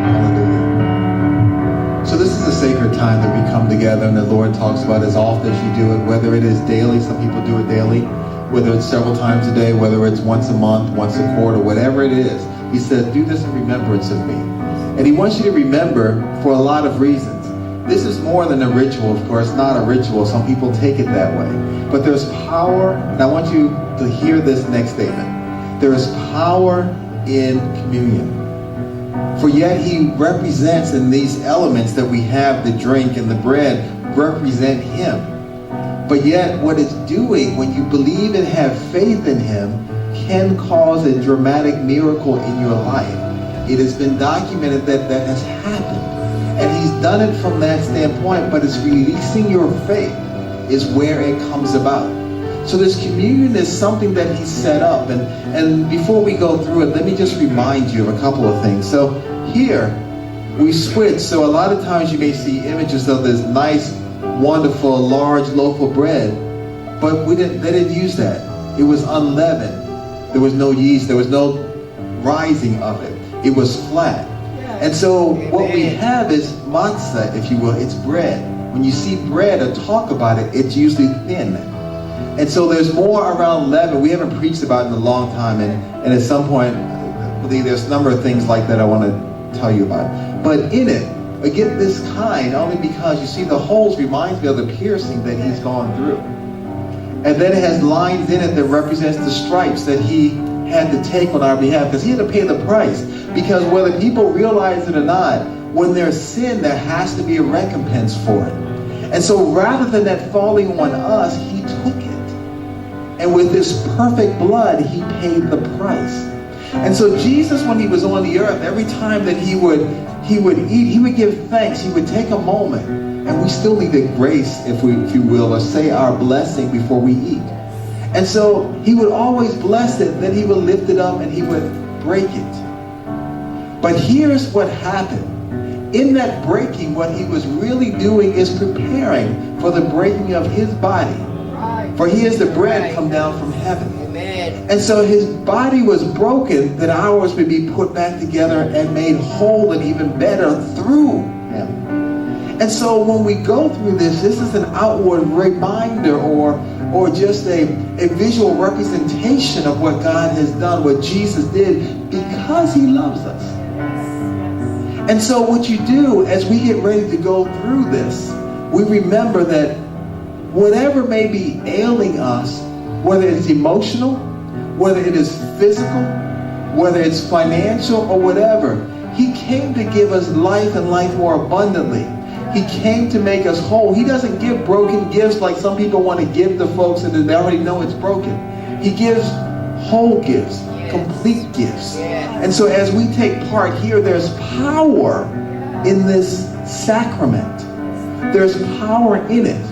Hallelujah. So this is a sacred time that we come together and the Lord talks about as often as you do it, whether it is daily, some people do it daily, whether it's several times a day, whether it's once a month, once a quarter, whatever it is. He says, do this in remembrance of me. And he wants you to remember for a lot of reasons. This is more than a ritual, of course, not a ritual. Some people take it that way. But there's power, and I want you to hear this next statement. There is power in communion. For yet he represents in these elements that we have, the drink and the bread, represent him. But yet what it's doing when you believe and have faith in him can cause a dramatic miracle in your life. It has been documented that that has happened. And he's done it from that standpoint, but it's releasing your faith is where it comes about. So this communion is something that he set up. And before we go through it, let me just remind you of a couple of things. So here, we switch. So a lot of times you may see images of this nice, wonderful, large loaf of bread. But they didn't use that. It was unleavened. There was no yeast. There was no rising of it. It was flat. And so what we have is matzah, if you will. It's bread. When you see bread or talk about it, it's usually thin. And so there's more around leaven. We haven't preached about it in a long time. And at some point, I believe there's a number of things like that I want to tell you about. But in it, again, this kind, only because you see the holes reminds me of the piercing that he's gone through. And then it has lines in it that represents the stripes that he had to take on our behalf, because he had to pay the price. Because whether people realize it or not, when there's sin, there has to be a recompense for it. And so rather than that falling on us, he took it. And with his perfect blood, he paid the price. And so Jesus, when he was on the earth, every time that he would eat, he would give thanks. He would take a moment. And we still need the grace, if you will, or say our blessing before we eat. And so he would always bless it, then he would lift it up and he would break it. But here's what happened. In that breaking, what he was really doing is preparing for the breaking of his body. For he is the bread come down from heaven. Amen. And so his body was broken that ours would be put back together and made whole and even better through him. And so when we go through this is an outward reminder or just a visual representation of what God has done, what Jesus did, because he loves us. And so what you do as we get ready to go through this, we remember that whatever may be ailing us, whether it's emotional, whether it is physical, whether it's financial or whatever, he came to give us life and life more abundantly. He came to make us whole. He doesn't give broken gifts like some people want to give to folks and they already know it's broken. He gives whole gifts, complete gifts. And so as we take part here, there's power in this sacrament. There's power in it.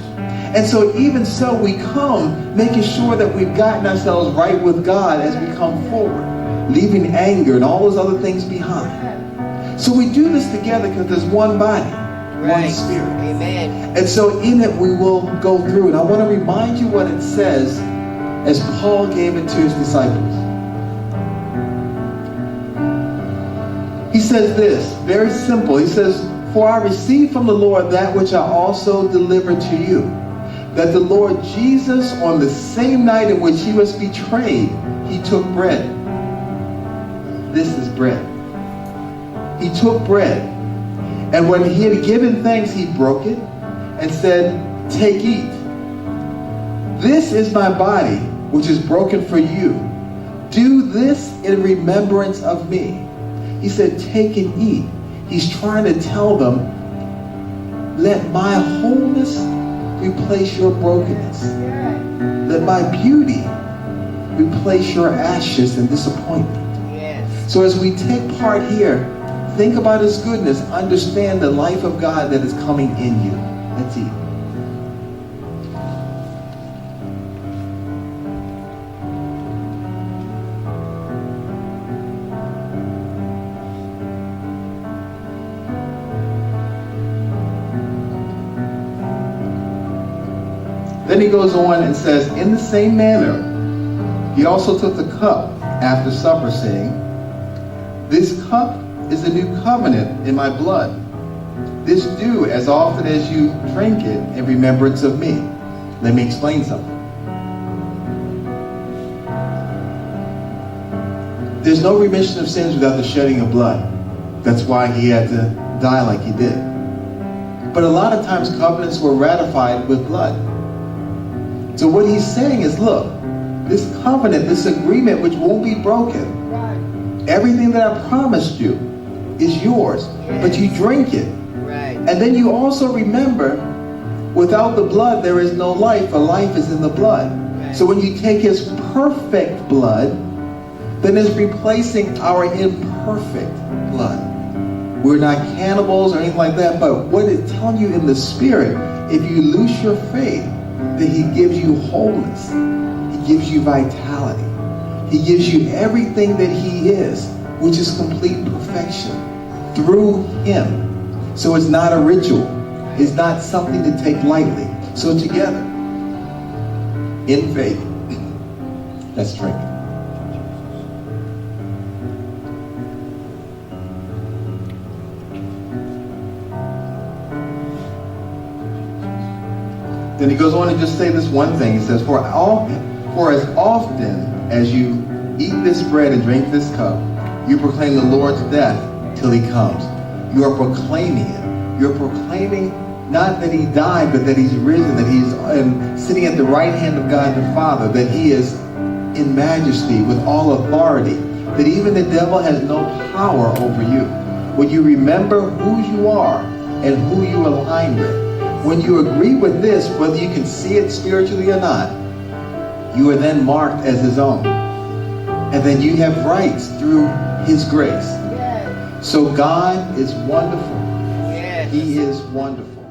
And so even so, we come making sure that we've gotten ourselves right with God as we come forward, leaving anger and all those other things behind. So we do this together because there's one body, one spirit. Amen. And so in it we will go through. And I want to remind you what it says as Paul gave it to his disciples. He says this, very simple. He says, "For I received from the Lord that which I also delivered to you, that the Lord Jesus, on the same night in which he was betrayed, he took bread." This is bread. He took bread. And when he had given thanks, he broke it and said, "Take, eat. This is my body, which is broken for you. Do this in remembrance of me." He said, take and eat. He's trying to tell them, let my wholeness replace your brokenness. Let my beauty replace your ashes and disappointment. Yes. So as we take part here, think about his goodness. Understand the life of God that is coming in you. Let's eat. Then he goes on and says, in the same manner, he also took the cup after supper, saying, This cup is a new covenant in my blood. This do as often as you drink it in remembrance of me. Let me explain something. There's no remission of sins without the shedding of blood. That's why he had to die like he did. But a lot of times covenants were ratified with blood. So what he's saying is, look, this covenant, this agreement which won't be broken, everything that I promised you is yours, but you drink it. And then you also remember, without the blood there is no life, for life is in the blood. So when you take his perfect blood, then it's replacing our imperfect blood. We're not cannibals or anything like that, but what it's telling you in the spirit, if you lose your faith, that he gives you wholeness. He gives you vitality. He gives you everything that he is, which is complete perfection, through him. So it's not a ritual. It's not something to take lightly. So together, in faith, let's drink it. Then he goes on to just say this one thing. He says, for as often as you eat this bread and drink this cup, you proclaim the Lord's death till he comes. You are proclaiming it. You're proclaiming not that he died, but that he's risen, that he's sitting at the right hand of God the Father, that he is in majesty with all authority, that even the devil has no power over you. When you remember who you are and who you align with, when you agree with this, whether you can see it spiritually or not, you are then marked as his own. And then you have rights through his grace. So God is wonderful. He is wonderful.